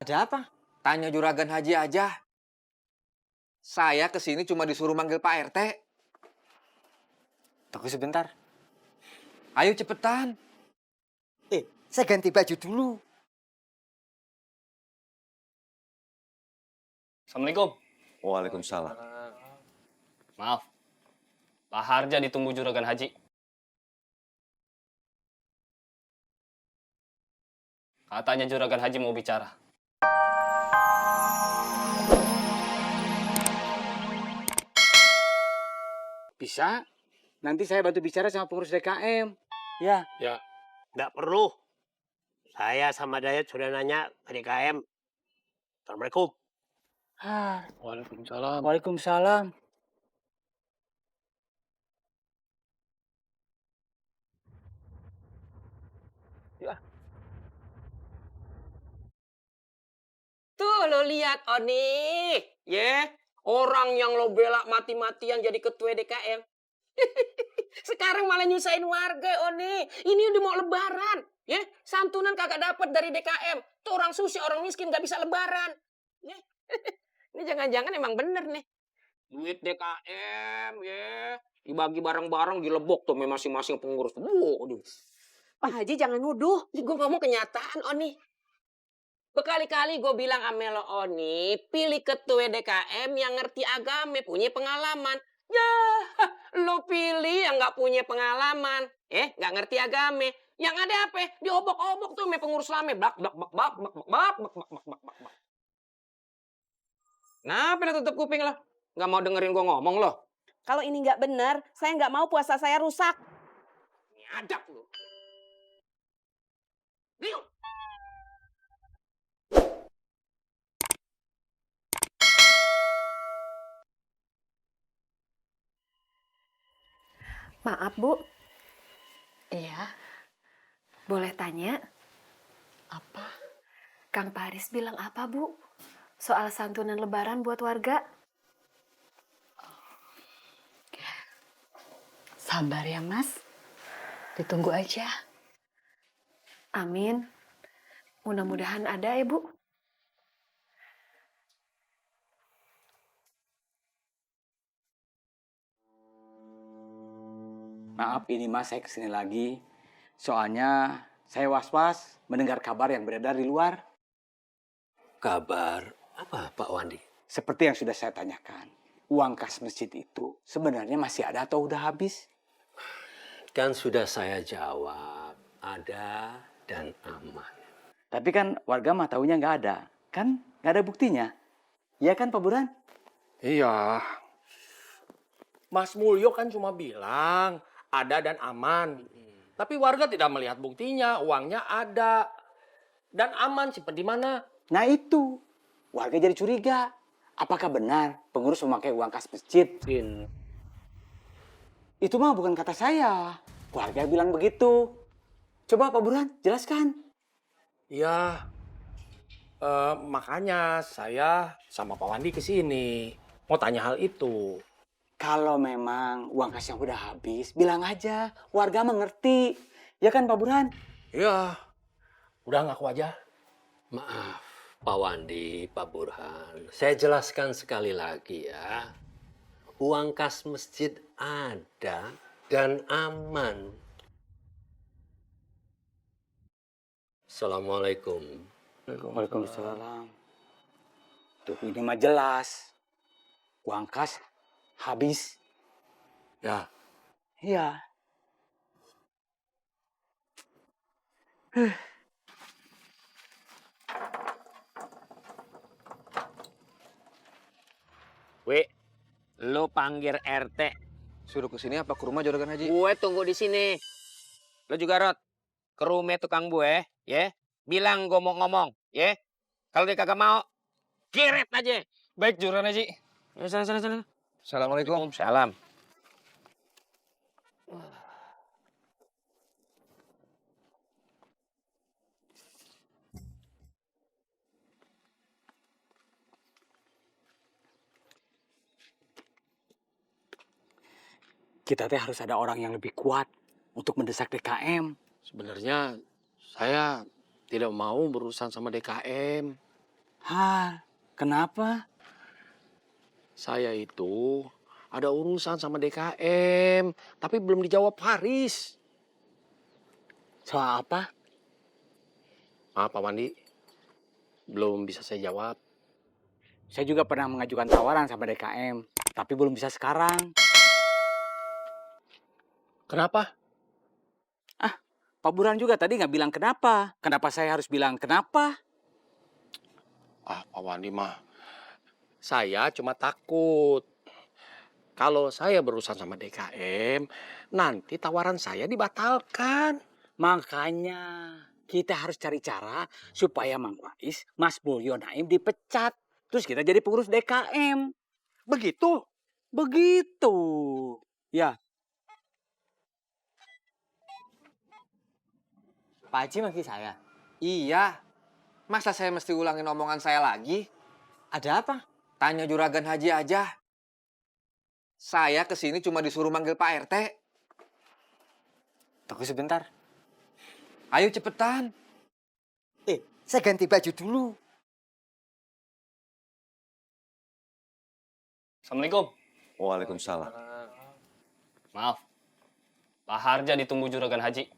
Ada apa? Tanya Juragan Haji aja. Saya kesini cuma disuruh manggil Pak RT. Tunggu sebentar. Ayo cepetan. Saya ganti baju dulu. Assalamualaikum. Waalaikumsalam. Maaf, Pak Harja ditunggu Juragan Haji. Katanya Juragan Haji mau bicara. Bisa. Nanti saya bantu bicara sama pengurus DKM. Ya. Ya, nggak perlu. Saya sama Dayat sudah nanya ke DKM. Assalamualaikum. Waalaikumsalam. Waalaikumsalam. Tuh lo lihat Oni, orang yang lo bela mati-matian jadi ketua DKM. Sekarang malah nyusahin warga Oni. Ini udah mau lebaran, santunan kagak dapat dari DKM. Tuh orang susah, orang miskin gak bisa lebaran. Ini jangan-jangan emang bener nih. Duit DKM, dibagi bareng-bareng dilebok tuh masing-masing pengurus. Aduh. Pak Haji jangan nuduh. Gue ngomong kenyataan Oni. Berkali-kali gue bilang sama lo Oni, pilih ketua DKM yang ngerti agama, punya pengalaman. Ya, lo pilih yang nggak punya pengalaman, nggak ngerti agama. Yang ada apa? Diobok-obok tuh sama pengurus lama, bak. Kenapa lo tutup kuping lo? Nggak mau dengerin gue ngomong lo? Kalau ini nggak benar, saya nggak mau puasa saya rusak. Ini adab lo. Diam. Maaf, Bu. Iya. Boleh tanya? Apa? Kang Paris bilang apa, Bu? Soal santunan lebaran buat warga? Sabar ya, Mas. Ditunggu aja. Amin. Mudah-mudahan ada ya, Bu. Maaf ini Mas, saya kesini lagi. Soalnya saya was-was mendengar kabar yang beredar di luar. Kabar apa, Pak Wandi? Seperti yang sudah saya tanyakan. Uang kas masjid itu sebenarnya masih ada atau udah habis? Kan sudah saya jawab. Ada dan aman. Tapi kan warga mah taunya nggak ada. Kan nggak ada buktinya. Iya kan Pak Burhan? Iya. Mas Mulyo kan cuma bilang ada dan aman. Tapi warga tidak melihat buktinya, uangnya ada. Dan aman, simpen di mana? Nah itu, warga jadi curiga. Apakah benar pengurus memakai uang kas masjid? Itu mah bukan kata saya. Warga bilang begitu. Coba Pak Burhan, jelaskan. Iya. Makanya saya sama Pak Wandi ke sini. Mau tanya hal itu. Kalau memang uang kas yang udah habis, bilang aja. Warga mengerti. Ya kan Pak Burhan? Iya. Udah ngaku aja. Maaf, Pak Wandi, Pak Burhan. Saya jelaskan sekali lagi ya. Uang kas masjid ada dan aman. Assalamualaikum. Waalaikumsalam. Tuh ini mah jelas. Uang kas habis. Ya. Iya. Lo panggil RT. Suruh kesini apa ke rumah Juragan Haji? Gue tunggu di sini. Lo juga Rod, ke rumah tukang gue, bilang gue mau ngomong, Kalau dia kagak mau, kiret aja. Baik, Juragan Haji. Sana. Assalamualaikum. Salam. Kita teh harus ada orang yang lebih kuat untuk mendesak DKM. Sebenarnya saya tidak mau berurusan sama DKM. Har, kenapa? Saya itu ada urusan sama DKM, tapi belum dijawab Haris. Soal apa? Maaf Pak Wandi, belum bisa saya jawab. Saya juga pernah mengajukan tawaran sama DKM, tapi belum bisa sekarang. Kenapa? Pak Burhan juga tadi nggak bilang kenapa. Kenapa saya harus bilang kenapa? Pak Wandi mah, saya cuma takut. Kalau saya berurusan sama DKM, nanti tawaran saya dibatalkan. Makanya kita harus cari cara supaya Mang Faiz, Mas Mulyo Naim dipecat. Terus kita jadi pengurus DKM. Begitu? Begitu. Ya, Pak Haji manggil saya? Iya. Masa saya mesti ulangin omongan saya lagi? ada apa? Tanya Juragan Haji aja. Saya kesini cuma disuruh manggil Pak RT. Tunggu sebentar. Ayo cepetan. Saya ganti baju dulu. Assalamualaikum. Waalaikumsalam. Maaf. Pak Harja ditunggu Juragan Haji.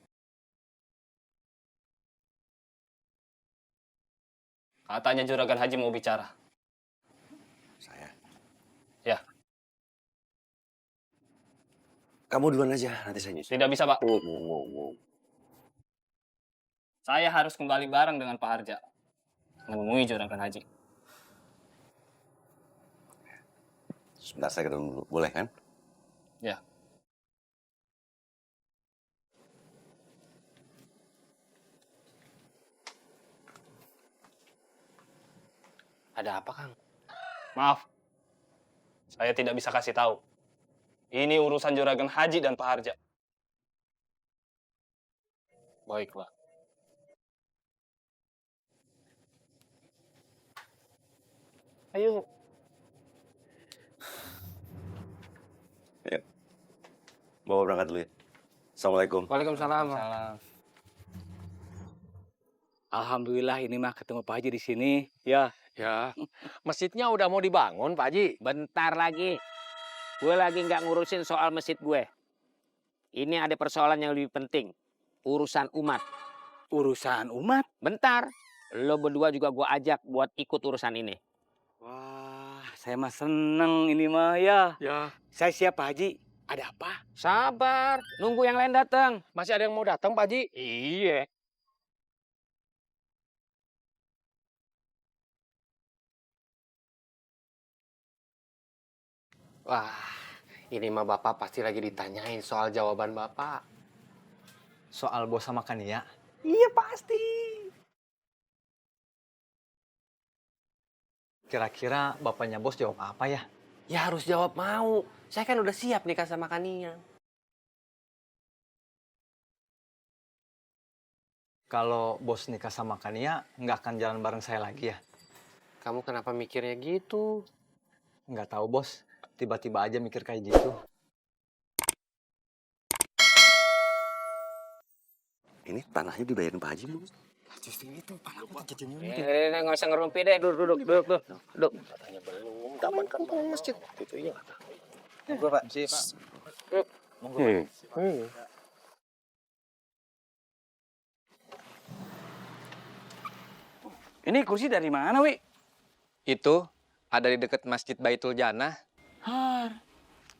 Katanya Juragan Haji mau bicara. Saya. Ya. Kamu duluan aja, nanti saya nyusul. Tidak bisa, Pak. Wow. Saya harus kembali bareng dengan Pak Harja. Menemui Juragan Haji. Sebentar saya ke dalam dulu, boleh kan? Ya. Ada apa, Kang? Maaf. Saya tidak bisa kasih tahu. Ini urusan Juragan Haji dan Pak Harja. Baiklah. Ayo. Bawa berangkat dulu ya. Assalamualaikum. Waalaikumsalam. Alhamdulillah ini mah ketemu Pak Haji di sini. Ya. Ya, masjidnya udah mau dibangun Pak Haji. Bentar lagi. Gue lagi nggak ngurusin soal masjid gue. Ini ada persoalan yang lebih penting. Urusan umat. Urusan umat. Bentar. Lo berdua juga gue ajak buat ikut urusan ini. Wah, saya mah seneng ini mah ya. Ya, Saya siap Pak Haji. Ada apa? Sabar. Nunggu yang lain datang. masih ada yang mau datang Pak Haji? Iya. Wah, ini mah Bapak pasti lagi ditanyain soal jawaban Bapak. Soal bos sama Kania. Iya pasti. Kira-kira bapaknya bos jawab apa ya? Ya harus jawab mau. Saya kan udah siap nikah sama Kania. Kalau bos nikah sama Kania, nggak akan jalan bareng saya lagi ya? Kamu kenapa mikirnya gitu? Nggak tahu bos, tiba-tiba aja mikir kayak gitu. Ini tanahnya dibayarin Pak Haji belum? Nggak usah ngerumpi deh. Duduk. Katanya belum. Taman kan bangun masjid. Itu iya kata. Monggo Pak. Si Pak. Monggo Pak. Ini kursi dari mana, Wi? Itu ada di dekat Masjid Baitul Jannah.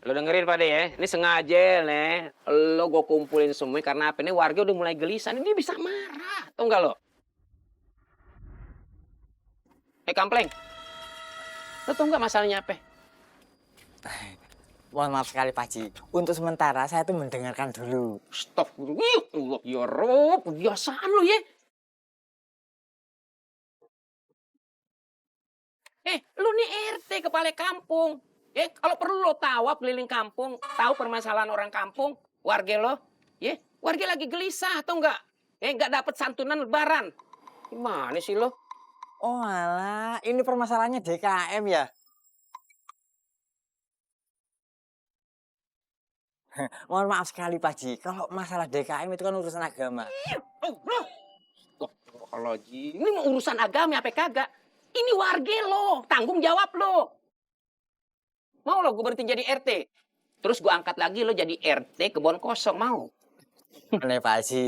Lo dengerin Pak De ya. Ini sengaja nih. Lo gue kumpulin semua karena apa? Ini warga udah mulai gelisah. Ini dia bisa marah. Tahu nggak lo? Kampleng. Lo tau nggak masalahnya apa? Mohon maaf sekali Pak Haji. Untuk sementara saya tuh mendengarkan dulu. Stop. Ya Rob, kebiasaan lo ya. Lu nih RT kepala kampung. Kalau perlu lo tahu keliling kampung, tahu permasalahan orang kampung, warga lo. Warga lagi gelisah atau enggak? Enggak dapat santunan lebaran. Gimana sih lo? Oh alah, ini permasalahannya DKM ya? Mohon maaf sekali Pak Haji, kalau masalah DKM itu kan urusan agama. Kalau ini mau urusan agama apa kagak? Ini warga lo, tanggung jawab lo. Mau lo gue berhenti jadi RT? Terus gue angkat lagi lo jadi RT kebon kosong, mau? Aneh Pak Haji.